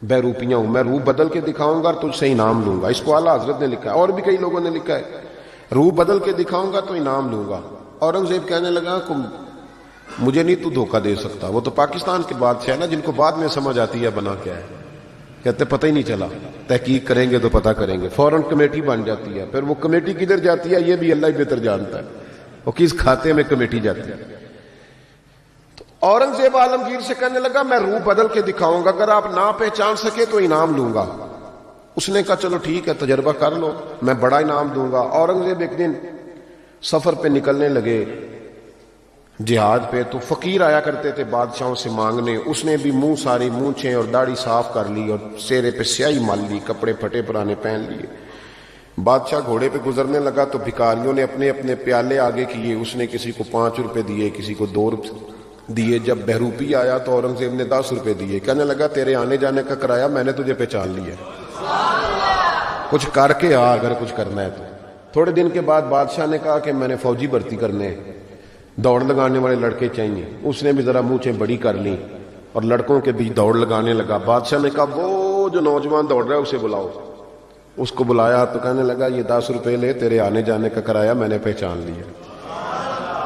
بہروپیاں ہوں, میں روح بدل کے دکھاؤں گا تجھ سے انعام لوں گا. اس کو اعلیٰ حضرت نے لکھا ہے اور بھی کئی لوگوں نے لکھا ہے روح بدل کے دکھاؤں گا تو انعام لوں گا. اورنگزیب کہنے لگا مجھے نہیں تو دھوکہ دے سکتا. وہ تو پاکستان کے بادشاہ ہے نا جن کو بعد میں سمجھ آتی ہے بنا کیا ہے. کہتے پتہ ہی نہیں چلا, تحقیق کریں گے تو پتہ کریں گے. فوراً کمیٹی بن جاتی ہے. پھر وہ کمیٹی کدھر جاتی ہے یہ بھی اللہ ہی بہتر جانتا ہے وہ کس کھاتے میں کمیٹی جاتی ہے. تو اورنگزیب عالمگیر سے کہنے لگا میں روح بدل کے دکھاؤں گا, اگر آپ نہ پہچان سکے تو انعام لوں گا. اس نے کہا چلو ٹھیک ہے تجربہ کر لو میں بڑا انعام دوں گا. اورنگزیب ایک دن سفر پہ نکلنے لگے جہاد پہ تو فقیر آیا کرتے تھے بادشاہوں سے مانگنے. اس نے بھی منہ ساری مونچھیں اور داڑھی صاف کر لی اور چہرے پہ سیاہی مال لی, کپڑے پھٹے پرانے پہن لیے. بادشاہ گھوڑے پہ گزرنے لگا تو بھکاریوں نے اپنے اپنے پیالے آگے کیے. اس نے کسی کو 5 روپے دیے, کسی کو 2 روپے دیے. جب بہروپی آیا تو اورنگزیب نے 10 روپے دیے. کہنے لگا تیرے آنے جانے کا کرایہ میں نے تجھے پہچان لیا, کچھ کر کے آ اگر کچھ کرنا ہے تو. تھوڑے دن کے بعد بادشاہ نے کہا کہ میں نے فوجی بھرتی کرنے دوڑ لگانے والے لڑکے چاہیے. اس نے بھی ذرا مونچھیں بڑی کر لی اور لڑکوں کے بیچ دوڑ لگانے لگا. بادشاہ نے کہا وہ جو نوجوان دوڑ رہا ہے اسے بلاؤ. اس کو بلایا تو کہنے لگا یہ 10 روپے لے, تیرے آنے جانے کا کرایہ میں نے پہچان لیا.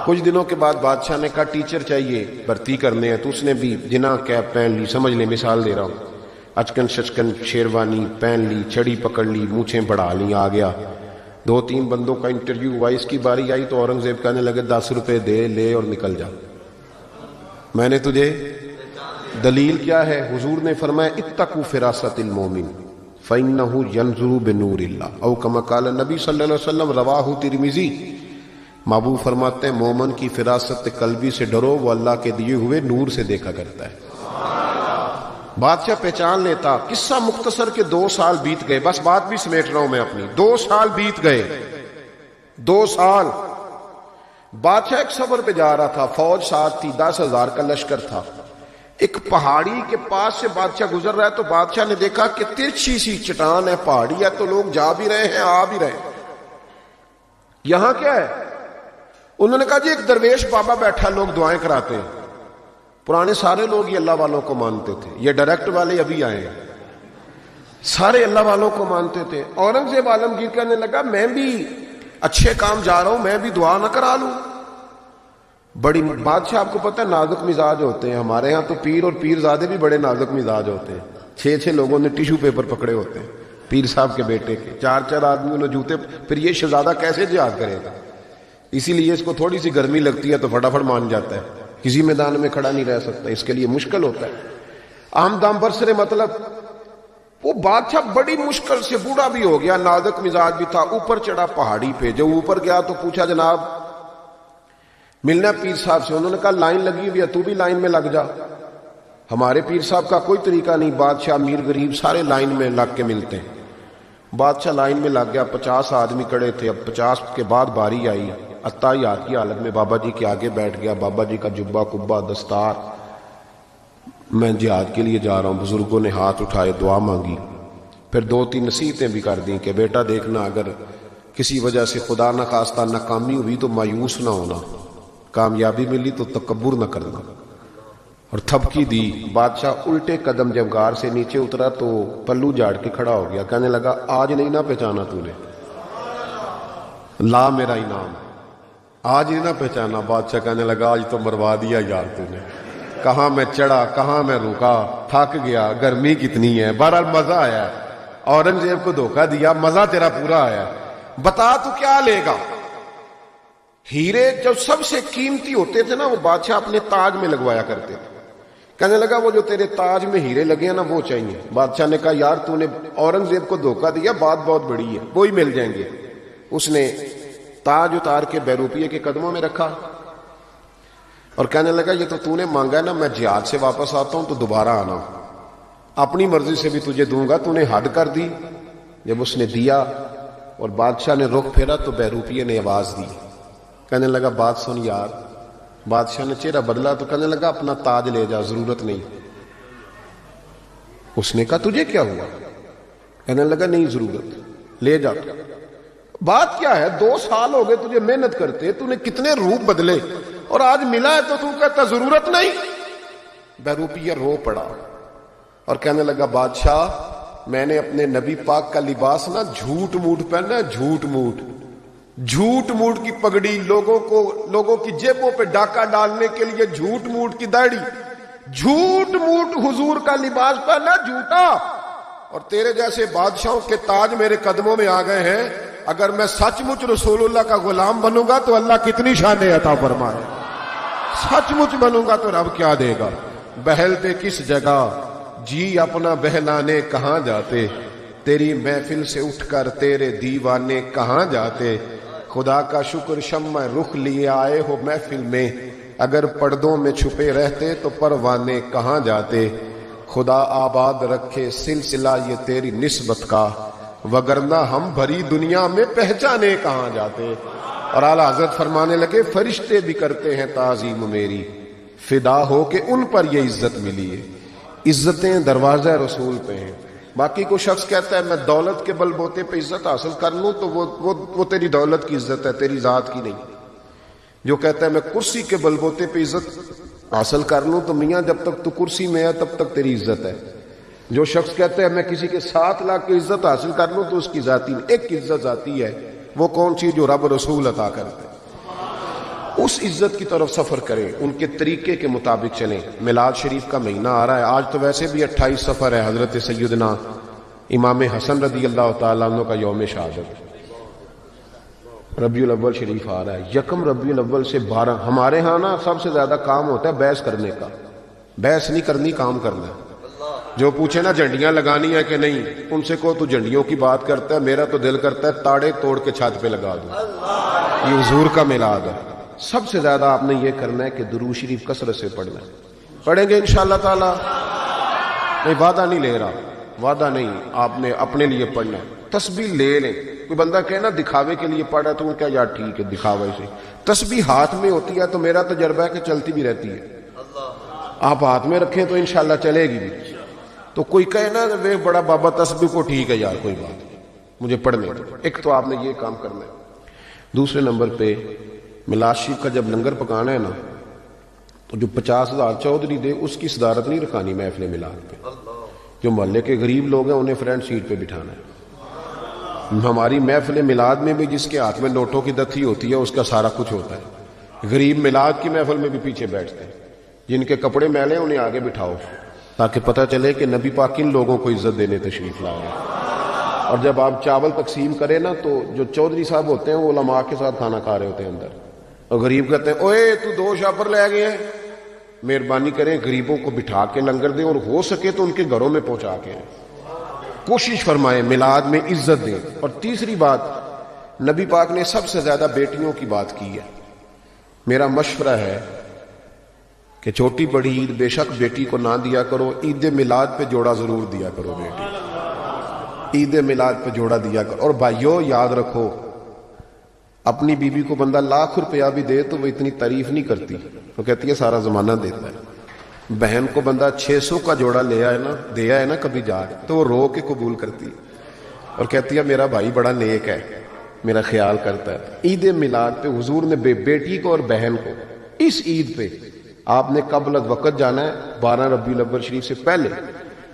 کچھ دنوں کے بعد بادشاہ نے کہا ٹیچر چاہیے بھرتی کرنے ہیں. تو اس نے بھی جنا کیپ پہن لی, سمجھ لیں مثال دے رہا ہوں, اچکن شچکن شیروانی پہن لی, چھڑی پکڑ لی, مونچھیں بڑھا لی, آ گیا. 2-3 بندوں کا انٹرویو ہوا. اس کی باری آئی تو اورنگزیب کہنے لگے 10 روپے دے لے اور نکل جا, میں نے تجھے. دلیل کیا ہے؟ حضور نے فرمایا اتقوا فراست المومن فإنه ينظر بنور اللہ او کما قال نبی صلی اللہ علیہ وسلم رواہ ترمذی. محبوب فرماتے ہیں مومن کی فراست قلبی سے ڈرو, وہ اللہ کے دیے ہوئے نور سے دیکھا کرتا ہے. بادشاہ پہچان لیتا. قصہ مختصر کے 2 سال بیت گئے. بس بات بھی سمیٹ رہا ہوں میں اپنی. 2 سال بیت گئے. 2 سال بادشاہ ایک سفر پہ جا رہا تھا, فوج ساتھ تھی, 10,000 کا لشکر تھا. ایک پہاڑی کے پاس سے بادشاہ گزر رہا ہے تو بادشاہ نے دیکھا کہ ترچھی سی چٹان ہے, پہاڑی ہے, تو لوگ جا بھی رہے ہیں آ بھی رہے ہیں. یہاں کیا ہے؟ انہوں نے کہا جی ایک درویش بابا بیٹھا, لوگ دعائیں کراتے ہیں. پرانے سارے لوگ یہ اللہ والوں کو مانتے تھے, یہ ڈائریکٹ والے ابھی آئے ہیں, سارے اللہ والوں کو مانتے تھے. اورنگزیب عالمگیر کہنے لگا میں بھی اچھے کام جا رہا ہوں, میں بھی دعا نہ کرا لوں. بڑی بادشاہ آپ کو پتہ ہے نازک مزاج ہوتے ہیں. ہمارے ہاں تو پیر اور پیر زادے بھی بڑے نازک مزاج ہوتے ہیں. 6 لوگوں نے ٹیشو پیپر پکڑے ہوتے ہیں پیر صاحب کے بیٹے کے, 4 آدمیوں نے جوتے. پھر یہ شہزادہ کیسے جہاد کرے گا؟ اسی لیے اس کو تھوڑی سی گرمی لگتی ہے تو فٹافٹ مان جاتا ہے, کسی میدان میں کھڑا نہیں رہ سکتا, اس کے لیے مشکل ہوتا ہے. عام دام برسرے مطلب وہ بادشاہ بڑی مشکل سے, بوڑھا بھی ہو گیا, نازک مزاج بھی تھا, اوپر چڑھا پہاڑی پہ. جب اوپر گیا تو پوچھا جناب ملنا پیر صاحب سے. انہوں نے کہا لائن لگی ہوئی ہے, تو بھی لائن میں لگ جا. ہمارے پیر صاحب کا کوئی طریقہ نہیں, بادشاہ امیر غریب سارے لائن میں لگ کے ملتے ہیں. بادشاہ لائن میں لگ گیا. 50 آدمی کھڑے تھے. اب 50 کے بعد باری آئی. عطائیات کی حالت میں بابا جی کے آگے بیٹھ گیا. بابا جی کا جبہ کبا دستار, میں جہاد کے لیے جا رہا ہوں. بزرگوں نے ہاتھ اٹھائے, دعا مانگی. پھر 2-3 نصیحتیں بھی کر دیں کہ بیٹا دیکھنا اگر کسی وجہ سے خدا نہ خواستہ ناکامی ہوئی تو مایوس نہ ہونا, کامیابی ملی تو تکبر نہ کرنا. اور تھپکی دی. بادشاہ الٹے قدم جب غار سے نیچے اترا تو پلو جھاڑ کے کھڑا ہو گیا. کہنے لگا آج نہیں نہ پہچانا تو نے, لا میرا انعام, آج نہیں نہ پہچانا. بادشاہ کہنے لگا آج تو مروا دیا یار تو نے, کہاں میں چڑھا کہاں میں رکا, تھک گیا, گرمی کتنی ہے. بہرحال مزہ آیا, اورنگزیب کو دھوکہ دیا, مزہ تیرا پورا آیا. بتا تو کیا لے گا. ہیرے جب سب سے قیمتی ہوتے تھے نا وہ بادشاہ اپنے تاج میں لگوایا کرتے تھے. کہنے لگا وہ جو تیرے تاج میں ہیرے لگے ہیں نا وہ چاہیے. بادشاہ نے کہا یار تو نے اورنگزیب کو دھوکہ دیا, بات بہت بڑی ہے, وہی مل جائیں گے. اس نے تاج اتار کے بیروپیے کے قدموں میں رکھا اور کہنے لگا یہ تو نے مانگا ہے نا, میں جہاد سے واپس آتا ہوں تو دوبارہ آنا, اپنی مرضی سے بھی تجھے دوں گا, تو نے حد کر دی. جب اس نے دیا اور بادشاہ نے رخ پھیرا تو بیروپیے نے آواز دی. کہنے لگا بات سن یار. بادشاہ نے چہرہ بدلا تو کہنے لگا اپنا تاج لے جا, ضرورت نہیں. اس نے کہا تجھے کیا ہوا. کہنے لگا نہیں ضرورت, لے جا. بات کیا ہے, 2 سال ہو گئے تجھے محنت کرتے, تو نے کتنے روپ بدلے اور آج ملا ہے تو کہتا ضرورت نہیں. بیروپیہ رو پڑا اور کہنے لگا بادشاہ میں نے اپنے نبی پاک کا لباس نا جھوٹ موٹ پہنا ہے, جھوٹ موٹ کی پگڑی, لوگوں کی جیبوں پہ ڈاکہ ڈالنے کے لیے جھوٹ موٹ کی داڑھی, جھوٹ موٹ حضور کا لباس پہنا جھوٹا. اور تیرے جیسے بادشاہوں کے تاج میرے قدموں میں آ گئے ہیں. اگر میں سچ مچ رسول اللہ کا غلام بنوں گا تو اللہ کتنی شانیں عطا فرمائے, سچ مچ بنوں گا تو رب کیا دے گا. بہلتے کس جگہ جی اپنا بہلانے کہاں جاتے, تیری محفل سے اٹھ کر تیرے دیوانے کہاں جاتے. خدا کا شکر شمع رخ لیے آئے ہو محفل میں, اگر پردوں میں چھپے رہتے تو پروانے کہاں جاتے. خدا آباد رکھے سلسلہ یہ تیری نسبت کا, وگرنہ ہم بھری دنیا میں پہچانے کہاں جاتے. اور اعلیٰ حضرت فرمانے لگے فرشتے بھی کرتے ہیں تعظیم میری, فدا ہو کہ ان پر یہ عزت ملی ہے. عزتیں دروازہ رسول پہ ہیں. باقی کوئی شخص کہتا ہے میں دولت کے بل بوتے پہ عزت حاصل کر لوں تو وہ تیری دولت کی عزت ہے, تیری ذات کی نہیں. جو کہتا ہے میں کرسی کے بل بوتے پہ عزت حاصل کر لوں تو میاں جب تک تو کرسی میں ہے تب تک تیری عزت ہے. جو شخص کہتا ہے میں کسی کے 7 لاکھ کی عزت حاصل کر لوں تو اس کی ذاتی نہیں. ایک عزت ذاتی ہے, وہ کون سی جو رب رسول عطا کرتے ہیں. اس عزت کی طرف سفر کریں, ان کے طریقے کے مطابق چلیں. میلاد شریف کا مہینہ آ رہا ہے, آج تو ویسے بھی 28 سفر ہے, حضرت سیدنا امام حسن رضی اللہ تعالیٰ عنہ کا یوم شہادت. ربیع الاول شریف آ رہا ہے, 1 ربیع الاول سے 12. ہمارے ہاں نا سب سے زیادہ کام ہوتا ہے بحث کرنے کا. بحث نہیں کرنی, کام کرنا ہے. جو پوچھے نا جھنڈیاں لگانی ہے کہ نہیں, ان سے کو تو جھنڈیوں کی بات کرتا ہے, میرا تو دل کرتا ہے تاڑے توڑ کے چھت پہ لگا دوں. یہ حضور کا میلاد ہے. سب سے زیادہ آپ نے یہ کرنا ہے کہ درود شریف کثرت سے پڑھنا ہے. پڑھیں گے انشاءاللہ تعالی. نہیں وعدہ نہیں لے رہا, وعدہ نہیں, آپ نے اپنے لیے پڑھنا ہے. تسبیح لے لیں. کوئی بندہ کہے نا دکھاوے کے لیے پڑھا تو کیا یار ٹھیک ہے دکھاوے سے. تسبیح ہاتھ میں ہوتی ہے تو میرا تجربہ ہے کہ چلتی بھی رہتی ہے. آپ ہاتھ میں رکھیں تو انشاءاللہ چلے گی بھی. تو کوئی کہے نا وہ بڑا بابا تسبیح کو ٹھیک ہے یار کوئی بات نہیں, مجھے پڑھنے دو. ایک تو آپ نے یہ کام کرنا ہے. دوسرے نمبر پہ میلاد شریف کا جب لنگر پکانا ہے نا تو جو 50,000 چودھری دے اس کی صدارت نہیں رکھانی محفل میلاد پہ. جو محلے کے غریب لوگ ہیں انہیں فرنٹ سیٹ پہ بٹھانا ہے. ہماری محفل میلاد میں بھی جس کے ہاتھ میں نوٹوں کی دتھی ہوتی ہے اس کا سارا کچھ ہوتا ہے. غریب میلاد کی محفل میں بھی پیچھے بیٹھتے ہیں. جن کے کپڑے میلے ہیں انہیں آگے بٹھاؤ تاکہ پتہ چلے کہ نبی پاک ان لوگوں کو عزت دینے تشریف لائے. اور جب آپ چاول تقسیم کریں نا تو جو چودھری صاحب ہوتے ہیں وہ علماء کے ساتھ کھانا کھا رہے ہوتے ہیں اندر, اور غریب کہتے ہیں اوے تو 2 شاپر لے گئے ہیں. مہربانی کریں غریبوں کو بٹھا کے لنگر دیں, اور ہو سکے تو ان کے گھروں میں پہنچا کے کوشش فرمائیں, میلاد میں عزت دیں. اور تیسری بات, نبی پاک نے سب سے زیادہ بیٹیوں کی بات کی ہے. میرا مشورہ ہے کہ چھوٹی بڑی عید بے شک بیٹی کو نہ دیا کرو, عید میلاد پہ جوڑا ضرور دیا کرو بیٹی. عید میلاد پہ جوڑا دیا کرو. اور بھائیو یاد رکھو, اپنی بیوی کو بندہ لاکھ روپیہ بھی دے تو وہ اتنی تعریف نہیں کرتی, وہ کہتی ہے سارا زمانہ دیتا ہے. بہن کو بندہ 600 کا جوڑا دیا ہے نا کبھی جا تو وہ رو کے قبول کرتی اور کہتی ہے میرا بھائی بڑا نیک ہے, میرا خیال کرتا ہے. عید میلاد پہ حضور نے بیٹی کو اور بہن کو اس عید پہ آپ نے قبل از وقت جانا ہے 12 ربیع الاول شریف سے پہلے،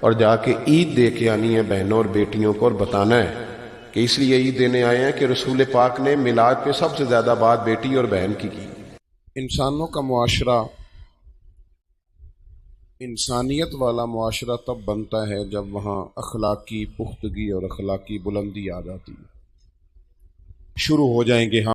اور جا کے عید دے کے آنی ہے بہنوں اور بیٹیوں کو، اور بتانا ہے کہ اس لیے عید دینے آئے ہیں کہ رسول پاک نے میلاد پہ سب سے زیادہ بات بیٹی اور بہن کی۔ انسانوں کا معاشرہ انسانیت والا معاشرہ تب بنتا ہے جب وہاں اخلاقی پختگی اور اخلاقی بلندی آ جاتی ہے۔ شروع ہو جائیں گے ہم